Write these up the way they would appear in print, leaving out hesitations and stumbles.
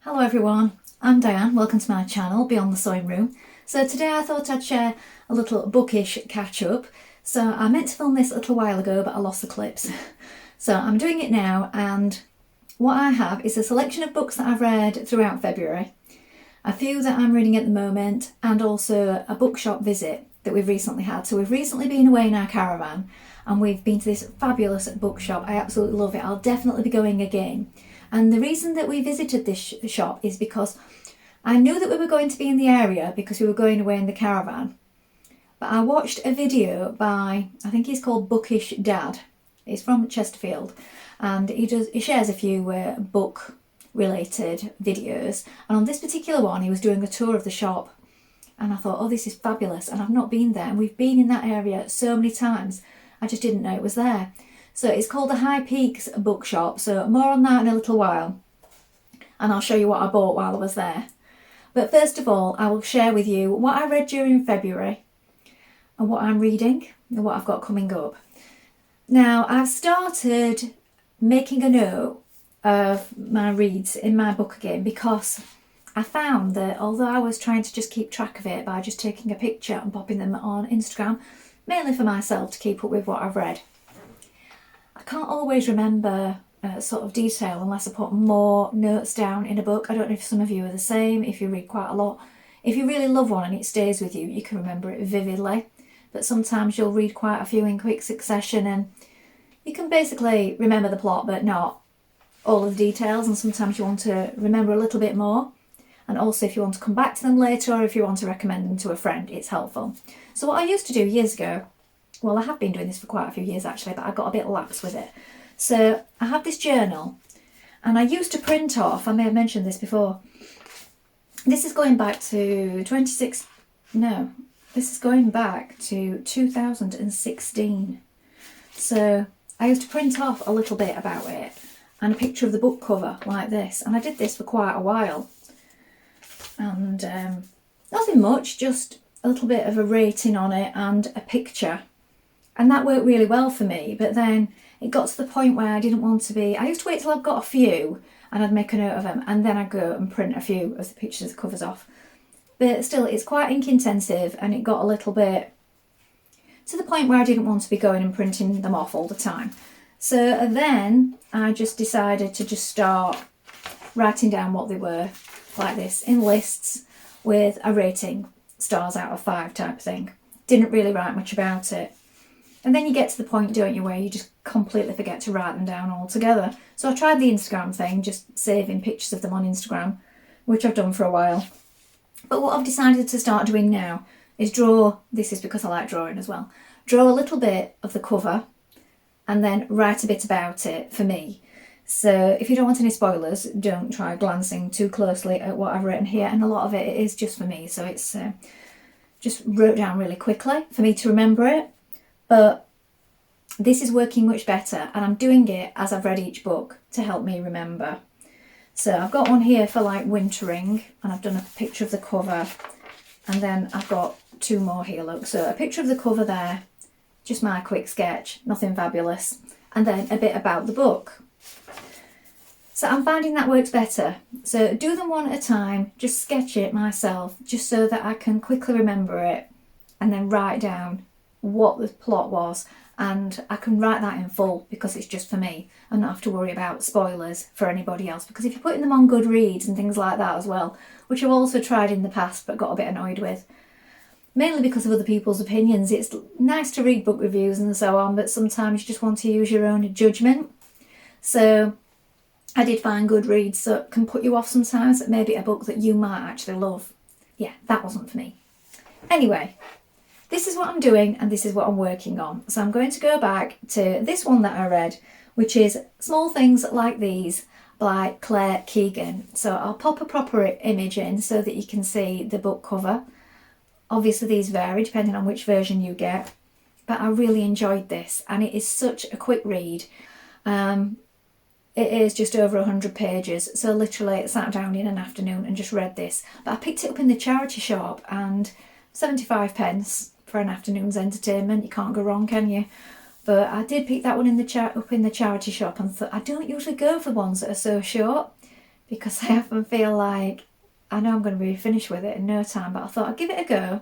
Hello everyone, I'm Diane, welcome to my channel Beyond the Sewing Room. So today I thought I'd share a little bookish catch up. So I meant to film this a little while ago but I lost the clips. So I'm doing it now, and what I have is a selection of books that I've read throughout February, a few that I'm reading at the moment, and also a bookshop visit that we've recently had. So we've recently been away in our caravan and we've been to this fabulous bookshop. I absolutely love it. I'll definitely be going again. And the reason that we visited this shop is because I knew that we were going to be in the area because we were going away in the caravan. But I watched a video by, I think he's called Bookish Dad. He's from Chesterfield, and he shares a few book related videos. And on this particular one, he was doing a tour of the shop. And I thought, oh, this is fabulous. And I've not been there. And we've been in that area so many times. I just didn't know it was there. So it's called the High Peaks Bookshop. So more on that in a little while. And I'll show you what I bought while I was there. But first of all, I will share with you what I read during February and what I'm reading and what I've got coming up. Now, I've started making a note of my reads in my book again because I found that although I was trying to just keep track of it by just taking a picture and popping them on Instagram, mainly for myself to keep up with what I've read, I can't always remember sort of detail unless I put more notes down in a book. I don't know if some of you are the same, if you read quite a lot. If you really love one and it stays with you, you can remember it vividly. But sometimes you'll read quite a few in quick succession and you can basically remember the plot but not all of the details, and sometimes you want to remember a little bit more. And also if you want to come back to them later or if you want to recommend them to a friend, it's helpful. So what I used to do years ago, well, I have been doing this for quite a few years actually, but I got a bit lax with it. So I have this journal and I used to print off, I may have mentioned this before, this is going back to this is going back to 2016. So I used to print off a little bit about it and a picture of the book cover like this. And I did this for quite a while. And nothing much, just a little bit of a rating on it and a picture. And that worked really well for me, but then it got to the point where I didn't want to be, I used to wait till I've got a few and I'd make a note of them and then I'd go and print a few of the pictures, the covers off. But still, it's quite ink intensive and it got a little bit to the point where I didn't want to be going and printing them off all the time. So then I just decided to just start writing down what they were like this in lists with a rating, stars out of 5 type of thing. Didn't really write much about it. And then you get to the point, don't you, where you just completely forget to write them down altogether. So I tried the Instagram thing, just saving pictures of them on Instagram, which I've done for a while. But what I've decided to start doing now is draw, this is because I like drawing as well, draw a little bit of the cover and then write a bit about it for me. So if you don't want any spoilers, don't try glancing too closely at what I've written here. And a lot of it is just for me. So it's just wrote down really quickly for me to remember it. But this is working much better and I'm doing it as I've read each book to help me remember. So I've got one here for like wintering and I've done a picture of the cover, and then I've got 2 more here, look. So a picture of the cover there, just my quick sketch, nothing fabulous, and then a bit about the book. So I'm finding that works better. So do them one at a time, just sketch it myself, just so that I can quickly remember it and then write down what the plot was, and I can write that in full because it's just for me and not have to worry about spoilers for anybody else. Because if you're putting them on Goodreads and things like that as well, which I've also tried in the past but got a bit annoyed with, mainly because of other people's opinions, it's nice to read book reviews and so on, but sometimes you just want to use your own judgment. So I did find Goodreads that can put you off sometimes, that maybe a book that you might actually love. Yeah, that wasn't for me. Anyway, this is what I'm doing and this is what I'm working on. So I'm going to go back to this one that I read, which is Small Things Like These by Claire Keegan. So I'll pop a proper image in so that you can see the book cover. Obviously these vary depending on which version you get, but I really enjoyed this and it is such a quick read. It is just over 100 pages, so literally I sat down in an afternoon and just read this. But I picked it up in the charity shop and 75 pence for an afternoon's entertainment. You can't go wrong, can you? But I did pick that one up in the charity shop and thought, I don't usually go for ones that are so short because I often feel like I know I'm going to be finished with it in no time, but I thought I'd give it a go,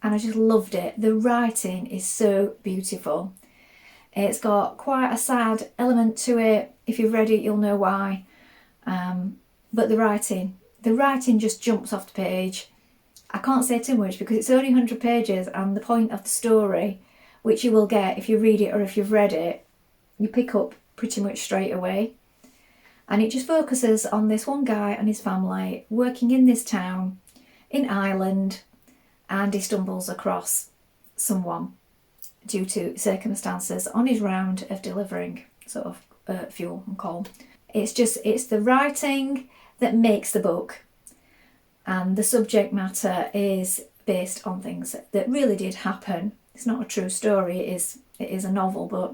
and I just loved it. The writing is so beautiful. It's got quite a sad element to it. If you've read it, you'll know why. But the writing just jumps off the page. I can't say too much because it's only 100 pages, and the point of the story, which you will get if you read it or if you've read it, you pick up pretty much straight away. And it just focuses on this one guy and his family working in this town in Ireland, and he stumbles across someone due to circumstances on his round of delivering sort of fuel and coal. It's the writing that makes the book, and the subject matter is based on things that really did happen. It's not a true story, it is a novel, but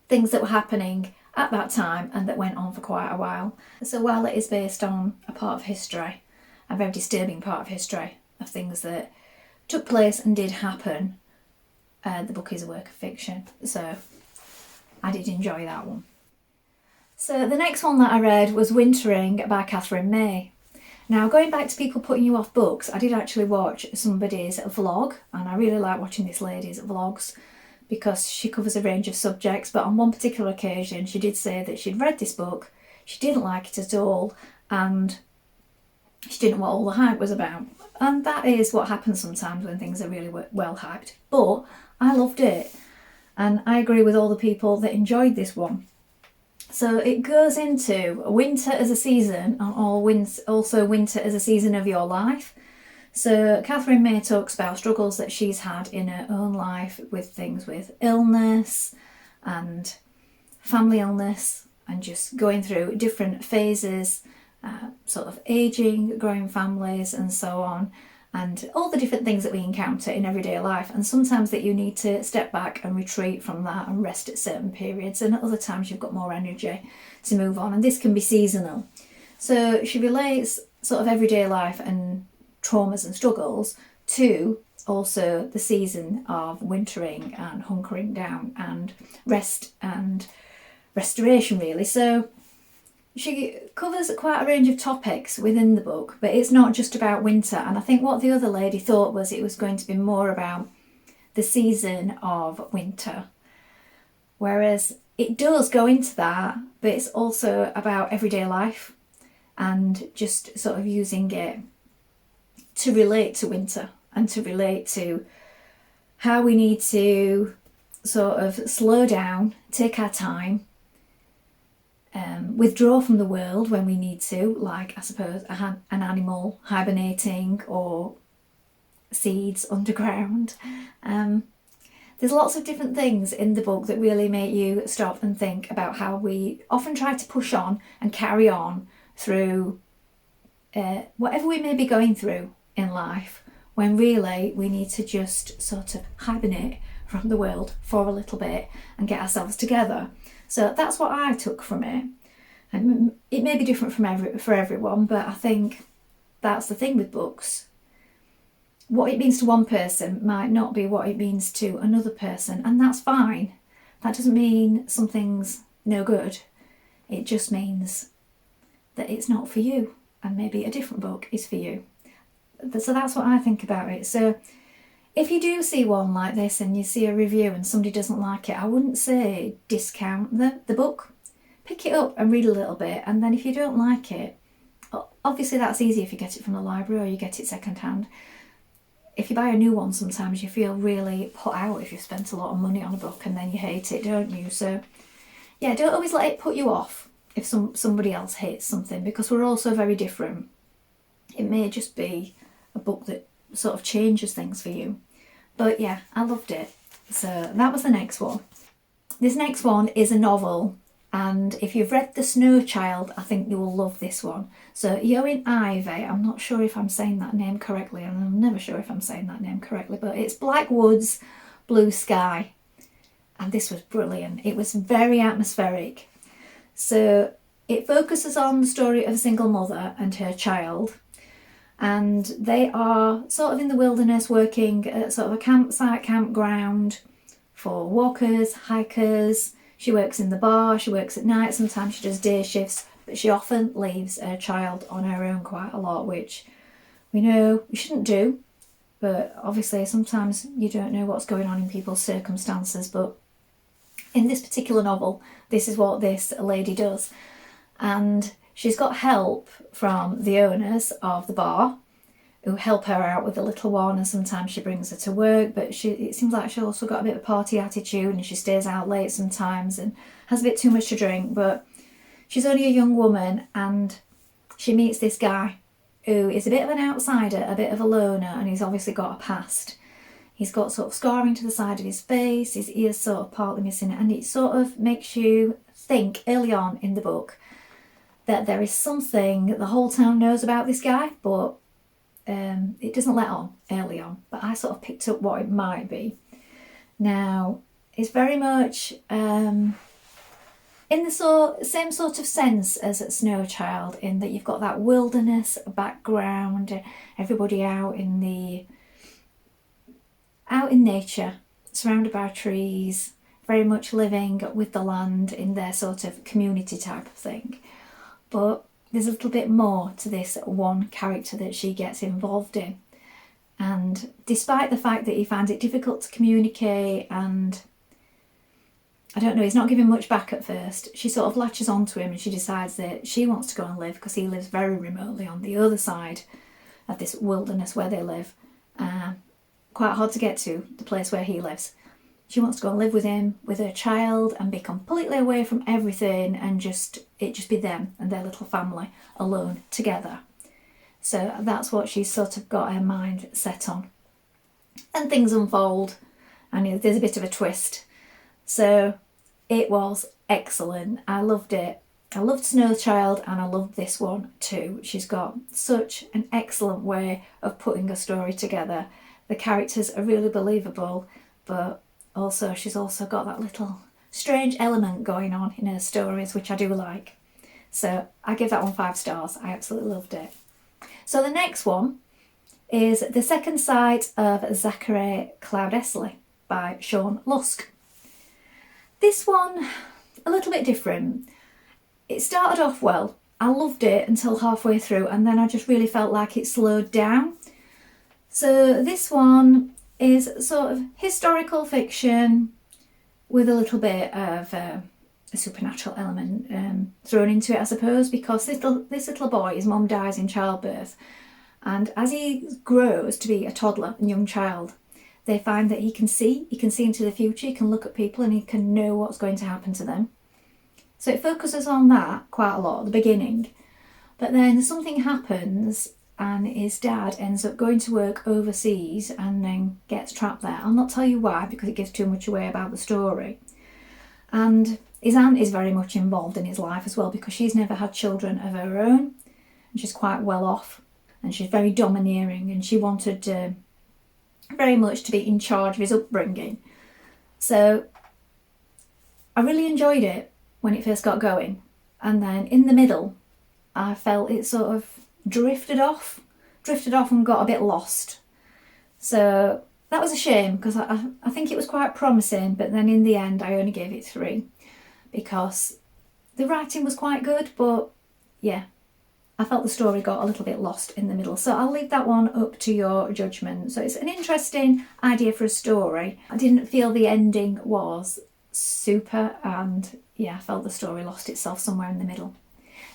things that were happening at that time and that went on for quite a while. So while it is based on a part of history, a very disturbing part of history, of things that took place and did happen, the book is a work of fiction. So I did enjoy that one. So the next one that I read was Wintering by Katherine May. Now, going back to people putting you off books, I did actually watch somebody's vlog, and I really like watching this lady's vlogs because she covers a range of subjects, but on one particular occasion she did say that she'd read this book, she didn't like it at all, and she didn't know what all the hype was about. And that is what happens sometimes when things are really well hyped. But I loved it, and I agree with all the people that enjoyed this one. So it goes into winter as a season, and also winter as a season of your life. So Katherine May talks about struggles that she's had in her own life with things with illness and family illness, and just going through different phases, sort of aging, growing families and so on, and all the different things that we encounter in everyday life. And sometimes that you need to step back and retreat from that and rest at certain periods, and at other times you've got more energy to move on, and this can be seasonal. So she relates sort of everyday life and traumas and struggles to also the season of wintering and hunkering down and rest and restoration, really. So she covers quite a range of topics within the book, but it's not just about winter. And I think what the other lady thought was it was going to be more about the season of winter, whereas it does go into that, but it's also about everyday life and just sort of using it to relate to winter and to relate to how we need to sort of slow down, take our time, withdraw from the world when we need to, like I suppose an animal hibernating or seeds underground. There's lots of different things in the book that really make you stop and think about how we often try to push on and carry on through whatever we may be going through in life, when really we need to just sort of hibernate from the world for a little bit and get ourselves together. So that's what I took from it. And it may be different for everyone, but I think that's the thing with books. What it means to one person might not be what it means to another person, and that's fine. That doesn't mean something's no good. It just means that it's not for you, and maybe a different book is for you. So that's what I think about it. So if you do see one like this and you see a review and somebody doesn't like it, I wouldn't say discount the book. Pick it up and read a little bit, and then if you don't like it, obviously that's easy if you get it from the library or you get it second hand. If you buy a new one, sometimes you feel really put out if you've spent a lot of money on a book and then you hate it, don't you? So yeah, don't always let it put you off if somebody else hates something, because we're all so very different. It may just be a book that sort of changes things for you. But yeah, I loved it. So that was the next one. This next one is a novel, and if you've read The Snow Child, I think you will love this one. So Yoan Ivey, I'm not sure if I'm saying that name correctly, and I'm never sure if I'm saying that name correctly, but it's Black Woods, Blue Sky. And this was brilliant. It was very atmospheric. So it focuses on the story of a single mother and her child. And they are sort of in the wilderness working at sort of a campground for walkers, hikers. She works in the bar, she works at night, sometimes she does day shifts, but she often leaves her child on her own quite a lot, which we know we shouldn't do, but obviously sometimes you don't know what's going on in people's circumstances. But in this particular novel, this is what this lady does. And she's got help from the owners of the bar who help her out with the little one, and sometimes she brings her to work, but it seems like she's also got a bit of a party attitude and she stays out late sometimes and has a bit too much to drink. But she's only a young woman, and she meets this guy who is a bit of an outsider, a bit of a loner, and he's obviously got a past. He's got sort of scarring to the side of his face, his ears sort of partly missing, and it sort of makes you think early on in the book that there is something the whole town knows about this guy, but it doesn't let on early on. But I sort of picked up what it might be. Now, it's very much in the same sort of sense as Snow Child, in that you've got that wilderness background, everybody out in nature, surrounded by trees, very much living with the land in their sort of community type of thing. But there's a little bit more to this one character that she gets involved in. And despite the fact that he finds it difficult to communicate, and I don't know, he's not giving much back at first, she sort of latches onto him and she decides that she wants to go and live, because he lives very remotely on the other side of this wilderness where they live. Quite hard to get to, the place where he lives. She wants to go and live with him, with her child, and be completely away from everything, and it just be them and their little family alone together. So that's what she's sort of got her mind set on. And things unfold, and there's a bit of a twist. So it was excellent. I loved it. I loved Snow Child, and I loved this one too. She's got such an excellent way of putting a story together. The characters are really believable, but also she's also got that little strange element going on in her stories, which I do like. So I give that one 5 stars. I absolutely loved it. So the next one is The Second Sight of Zachary Cloudesly by Sean Lusk. This one, a little bit different. It started off well. I loved it until halfway through, and then I just really felt like it slowed down. So this one is sort of historical fiction with a little bit of a supernatural element thrown into it, I suppose, because this little boy, his mum dies in childbirth, and as he grows to be a toddler, a young child, they find that he can see into the future, he can look at people and he can know what's going to happen to them. So it focuses on that quite a lot at the beginning, but then something happens and his dad ends up going to work overseas and then gets trapped there. I'll not tell you why, because it gives too much away about the story. And his aunt is very much involved in his life as well, because she's never had children of her own, and she's quite well off, and she's very domineering, and she wanted very much to be in charge of his upbringing. So I really enjoyed it when it first got going, and then in the middle I felt it sort of drifted off and got a bit lost. So that was a shame, because I think it was quite promising, but then in the end I only gave it 3 because the writing was quite good, but yeah, I felt the story got a little bit lost in the middle. So I'll leave that one up to your judgment. So it's an interesting idea for a story. I didn't feel the ending was super, and yeah, I felt the story lost itself somewhere in the middle.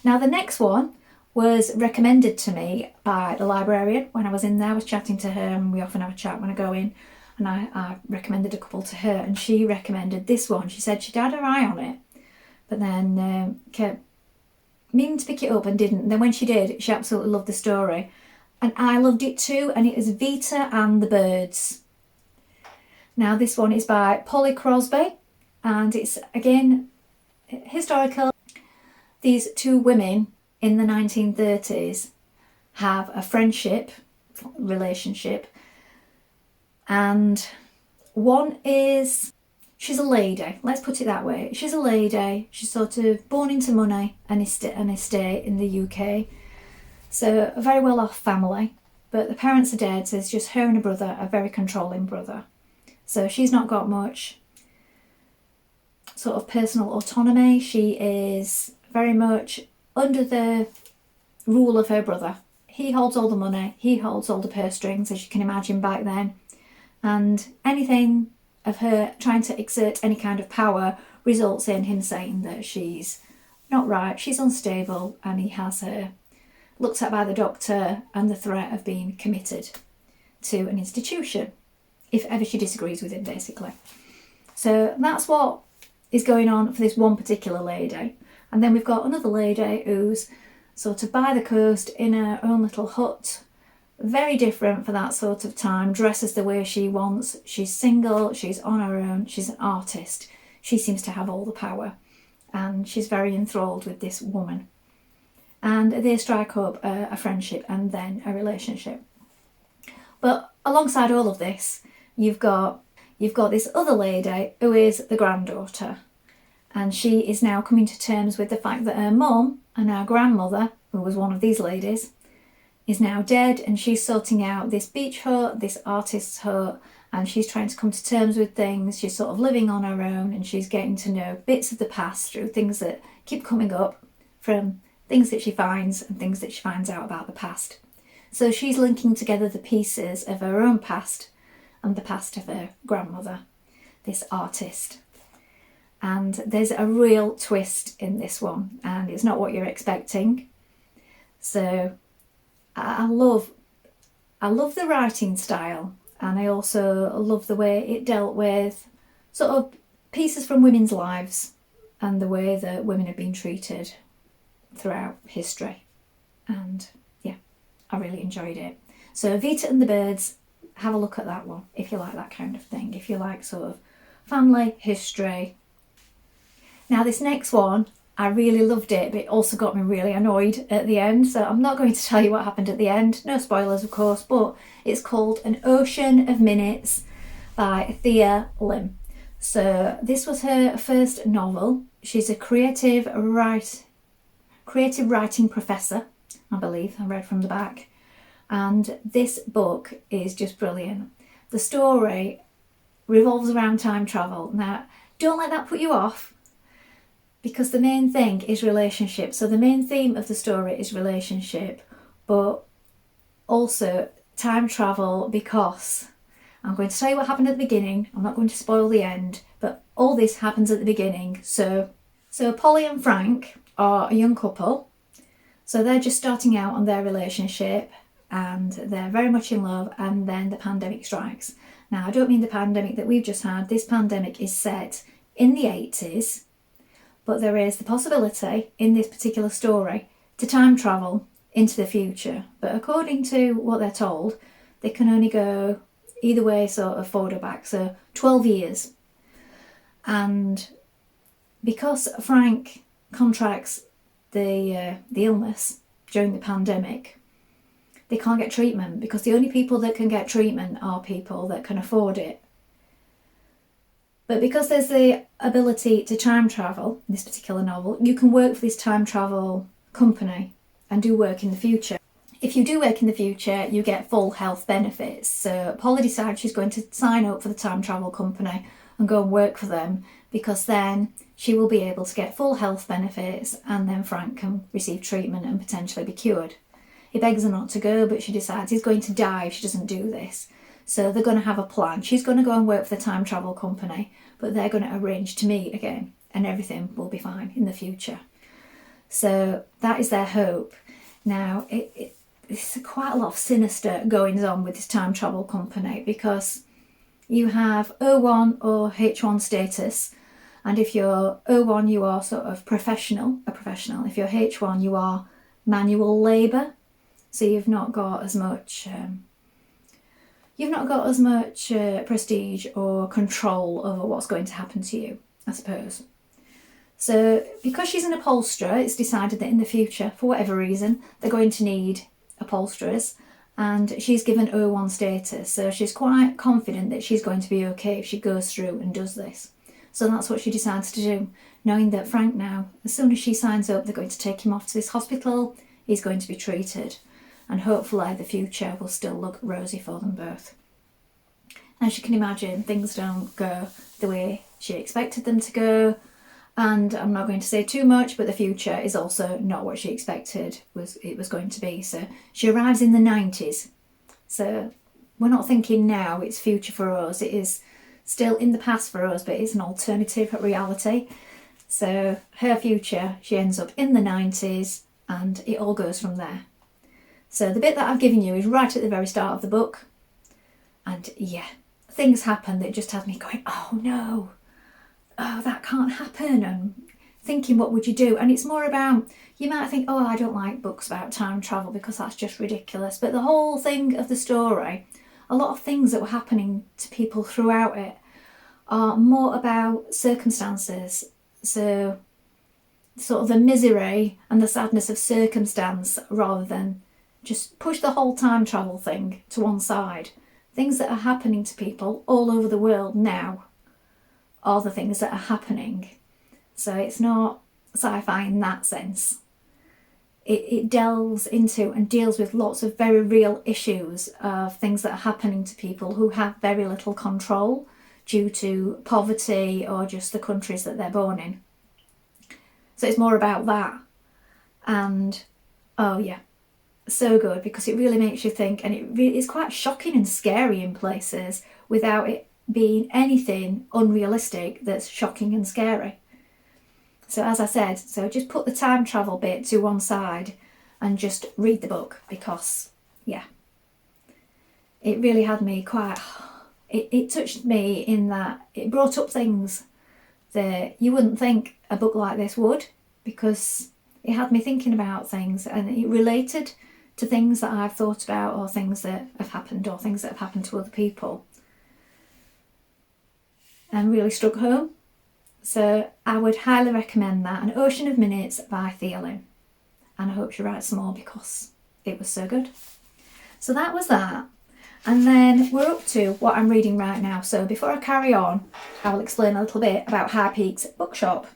Now the next one was recommended to me by the librarian when I was in there. I was chatting to her, and we often have a chat when I go in, and I recommended a couple to her, and she recommended this one. She said she'd had her eye on it, but then kept meaning to pick it up and didn't. And then when she did, she absolutely loved the story, and I loved it too, and it is Vita and the Birds. Now this one is by Polly Crosby, and it's again historical. These 2 women in the 1930s have a relationship, and one is, she's a lady, let's put it that way. She's a lady, she's sort of born into money and an estate in the UK, so a very well off family, but the parents are dead, so it's just her and a brother, a very controlling brother. So she's not got much sort of personal autonomy. She is very much under the rule of her brother. He holds all the money, he holds all the purse strings, as you can imagine back then, and anything of her trying to exert any kind of power results in him saying that she's not right, she's unstable, and he has her looked at by the doctor and the threat of being committed to an institution if ever she disagrees with him, basically. So that's what is going on for this one particular lady. And then we've got another lady who's sort of by the coast in her own little hut, very different for that sort of time, dresses the way she wants, she's single, she's on her own, she's an artist, she seems to have all the power, and she's very enthralled with this woman. And they strike up a friendship and then a relationship. But alongside all of this, you've got this other lady who is the granddaughter, and she is now coming to terms with the fact that her mum and her grandmother, who was one of these ladies, is now dead, and she's sorting out this beach hut, this artist's hut, and she's trying to come to terms with things. She's sort of living on her own, and she's getting to know bits of the past through things that keep coming up from things that she finds and things that she finds out about the past. So she's linking together the pieces of her own past and the past of her grandmother, this artist. And there's a real twist in this one, and it's not what you're expecting. So I love the writing style, and I also love the way it dealt with sort of pieces from women's lives and the way that women have been treated throughout history. And yeah, I really enjoyed it. So Vita and the Birds, have a look at that one if you like that kind of thing, if you like sort of family history. Now this next one, I really loved it, but it also got me really annoyed at the end, so I'm not going to tell you what happened at the end, no spoilers of course, but it's called An Ocean of Minutes by Thea Lim. So this was her first novel. She's a creative writing professor, I believe, I read from the back, and this book is just brilliant. The story revolves around time travel. Now, don't let that put you off, because the main thing is relationship. So the main theme of the story is relationship, but also time travel, because I'm going to tell you what happened at the beginning. I'm not going to spoil the end, but all this happens at the beginning. So Polly and Frank are a young couple. So they're just starting out on their relationship, and they're very much in love, and then the pandemic strikes. Now, I don't mean the pandemic that we've just had. This pandemic is set in the 80s. But there is the possibility in this particular story to time travel into the future. But according to what they're told, they can only go either way, sort of forward or back, so 12 years. And because Frank contracts the illness during the pandemic, they can't get treatment, because the only people that can get treatment are people that can afford it. But because there's the ability to time travel in this particular novel, you can work for this time travel company and do work in the future. If you do work in the future, you get full health benefits. So Polly decides she's going to sign up for the time travel company and go and work for them, because then she will be able to get full health benefits, and then Frank can receive treatment and potentially be cured. He begs her not to go, but she decides he's going to die if she doesn't do this. So they're going to have a plan. She's going to go and work for the time travel company, but they're going to arrange to meet again, and everything will be fine in the future. So that is their hope. Now, it's quite a lot of sinister goings on with this time travel company, because you have O1 or H1 status, and if you're O1, you are sort of a professional. If you're H1, you are manual labour. So you've not got as much prestige or control over what's going to happen to you, I suppose. So because she's an upholsterer, it's decided that in the future, for whatever reason, they're going to need upholsterers, and she's given O1 status, so she's quite confident that she's going to be okay if she goes through and does this. So that's what she decides to do, knowing that Frank now, as soon as she signs up, they're going to take him off to this hospital, he's going to be treated, and hopefully the future will still look rosy for them both. As you can imagine, things don't go the way she expected them to go, And I'm not going to say too much, but the future is also not what she expected it was going to be. So she arrives in the 90s. So we're not thinking now it's future for us. It is still in the past for us, but it's an alternative reality. So her future, she ends up in the 90s, and it all goes from there. So the bit that I've given you is right at the very start of the book. And yeah, things happen that just have me going, oh no, oh, that can't happen, and thinking, what would you do? And it's more about, you might think, oh, I don't like books about time travel because that's just ridiculous. But the whole thing of the story, a lot of things that were happening to people throughout it are more about circumstances. So sort of the misery and the sadness of circumstance, rather than just push the whole time travel thing to one side. Things that are happening to people all over the world now are the things that are happening. So it's not sci-fi in that sense. It delves into and deals with lots of very real issues of things that are happening to people who have very little control due to poverty or just the countries that they're born in. So it's more about that. And oh yeah, so good, because it really makes you think, and it's quite shocking and scary in places without it being anything unrealistic that's shocking and scary. So as I said, so just put the time travel bit to one side and just read the book, because yeah, it really had me quite, it touched me in that it brought up things that you wouldn't think a book like this would, because it had me thinking about things, and it related to things that I've thought about, or things that have happened, or things that have happened to other people, and really struck home. So I would highly recommend that, An Ocean of Minutes by Thea Lynn. And I hope she writes some more, because it was so good. So that was that. And then we're up to what I'm reading right now. So before I carry on, I will explain a little bit about High Peaks Bookshop.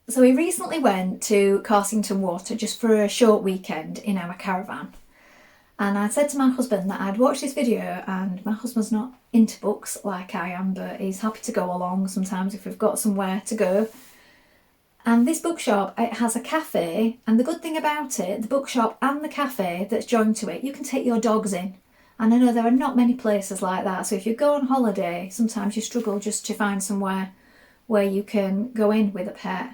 So we recently went to Carsington Water just for a short weekend in our caravan. And I said to my husband that I'd watched this video, and my husband's not into books like I am, but he's happy to go along sometimes if we've got somewhere to go. And this bookshop, it has a cafe, and the good thing about it, the bookshop and the cafe that's joined to it, you can take your dogs in. And I know there are not many places like that, so if you go on holiday, sometimes you struggle just to find somewhere where you can go in with a pet.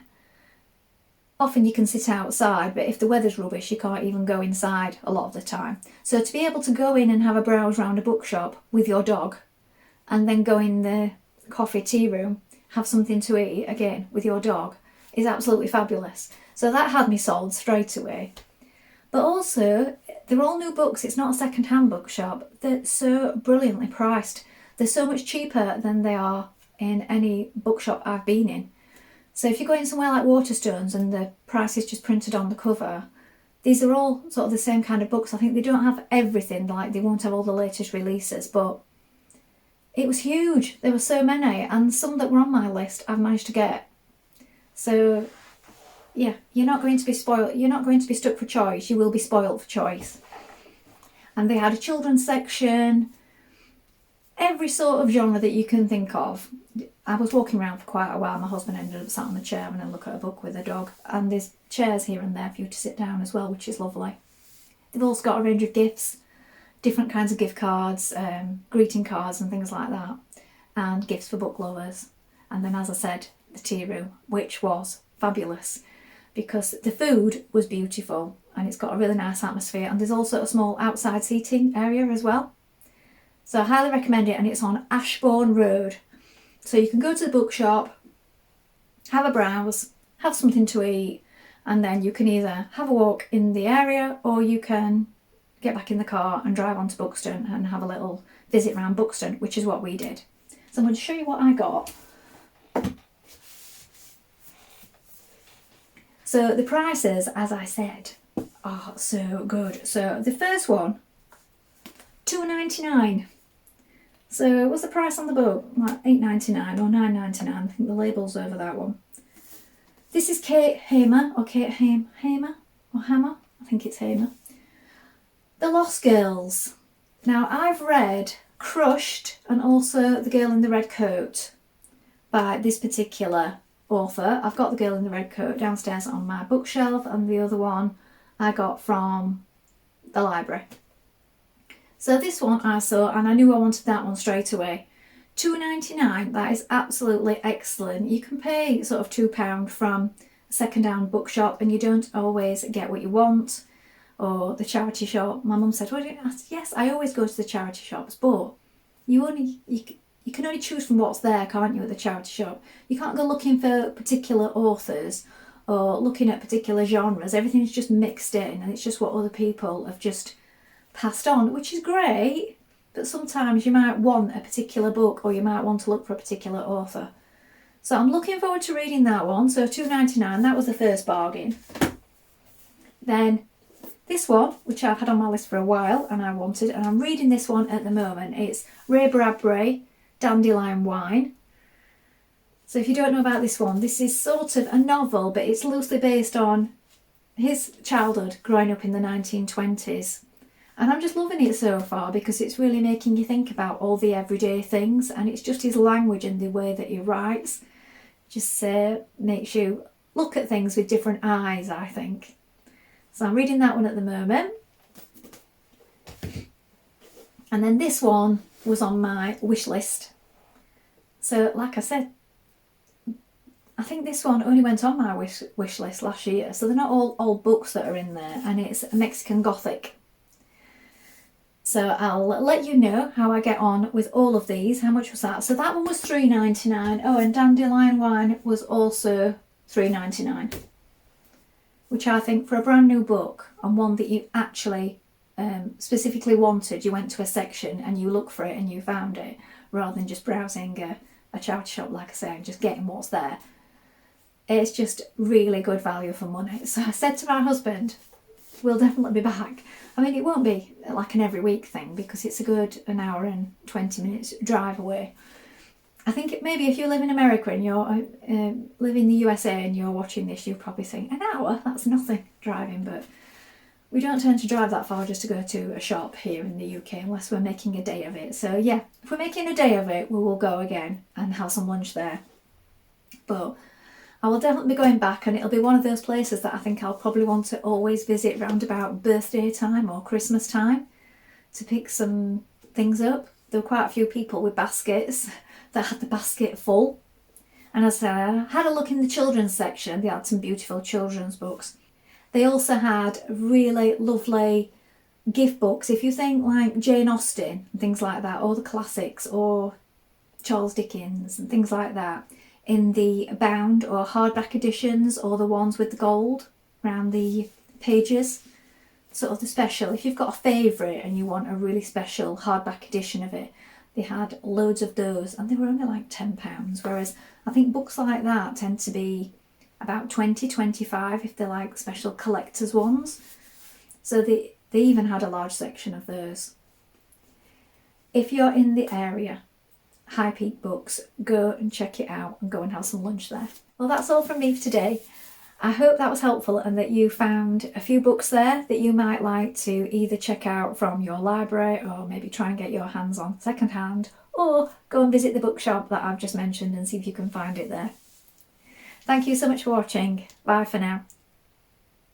Often you can sit outside, but if the weather's rubbish, you can't even go inside a lot of the time. So to be able to go in and have a browse around a bookshop with your dog, and then go in the coffee tea room, have something to eat again with your dog, is absolutely fabulous. So that had me sold straight away. But also, they're all new books. It's not a second-hand bookshop. They're so brilliantly priced. They're so much cheaper than they are in any bookshop I've been in. So if you go in somewhere like Waterstones and the price is just printed on the cover, these are all sort of the same kind of books. I think they don't have everything, like they won't have all the latest releases, but it was huge. There were so many, and some that were on my list I've managed to get. So yeah, you're not going to be spoiled. You're not going to be stuck for choice. You will be spoiled for choice. And they had a children's section, every sort of genre that you can think of. I was walking around for quite a while. My husband ended up sat on the chair and I look at a book with a dog. And there's chairs here and there for you to sit down as well, which is lovely. They've also got a range of gifts, different kinds of gift cards, greeting cards and things like that. And gifts for book lovers. And then, as I said, the tea room, which was fabulous, because the food was beautiful and it's got a really nice atmosphere. And there's also a small outside seating area as well. So I highly recommend it, and it's on Ashbourne Road. So you can go to the bookshop, have a browse, have something to eat, and then you can either have a walk in the area, or you can get back in the car and drive on to Buxton and have a little visit around Buxton, which is what we did. So I'm going to show you what I got. So the prices, as I said, are so good. So the first one, £2.99. So what's the price on the book? Like £8.99 or £9.99. I think the label's over that one. This is Kate Hamer, or Kate Hamer, or Hammer. I think it's Hamer. The Lost Girls. Now I've read Crushed and also The Girl in the Red Coat by this particular author. I've got The Girl in the Red Coat downstairs on my bookshelf, and the other one I got from the library. So this one I saw and I knew I wanted that one straight away. £2.99, that is absolutely excellent. You can pay sort of £2 from a second-hand bookshop and you don't always get what you want, or the charity shop. My mum said, well, yes, I always go to the charity shops, but you can only choose from what's there, can't you, at the charity shop? You can't go looking for particular authors or looking at particular genres. Everything's just mixed in and it's just what other people have just passed on, which is great, but sometimes you might want a particular book or you might want to look for a particular author. So I'm looking forward to reading that one. So £2.99, that was the first bargain. Then this one, which I've had on my list for a while and I wanted, and I'm reading this one at the moment. It's Ray Bradbury, Dandelion Wine. So if you don't know about this one, this is sort of a novel, but it's loosely based on his childhood growing up in the 1920s. And I'm just loving it so far because it's really making you think about all the everyday things, and it's just his language and the way that he writes just makes you look at things with different eyes, I think. So I'm reading that one at the moment. And then this one was on my wish list. So like I said, I think this one only went on my wish list last year. So they're not all old books that are in there, and it's a Mexican Gothic. So I'll let you know how I get on with all of these. How much was that? So that one was £3.99. Oh, and Dandelion Wine was also £3.99. Which I think for a brand new book and one that you actually specifically wanted, you went to a section and you looked for it and you found it, rather than just browsing a charity shop, like I say, and just getting what's there. It's just really good value for money. So I said to my husband, we'll definitely be back. I mean, it won't be like an every week thing because it's a good an hour and 20 minutes drive away. I think maybe if you live in America and you're live in the USA and you're watching this, you'll probably think an hour, that's nothing driving, but we don't tend to drive that far just to go to a shop here in the UK unless we're making a day of it. So yeah, if we're making a day of it, we will go again and have some lunch there. But I will definitely be going back, and it'll be one of those places that I think I'll probably want to always visit round about birthday time or Christmas time to pick some things up. There were quite a few people with baskets that had the basket full. And as I said, I had a look in the children's section. They had some beautiful children's books. They also had really lovely gift books. If you think like Jane Austen and things like that, or the classics, or Charles Dickens and things like that, in the bound or hardback editions, or the ones with the gold around the pages, sort of the special. If you've got a favourite and you want a really special hardback edition of it, they had loads of those, and they were only like £10, whereas I think books like that tend to be about 20, 25 if they're like special collector's ones. So they even had a large section of those. If you're in the area, High Peak Books, go and check it out and go and have some lunch there. Well, that's all from me for today. I hope that was helpful and that you found a few books there that you might like to either check out from your library or maybe try and get your hands on secondhand, or go and visit the bookshop that I've just mentioned and see if you can find it there. Thank you so much for watching. Bye for now.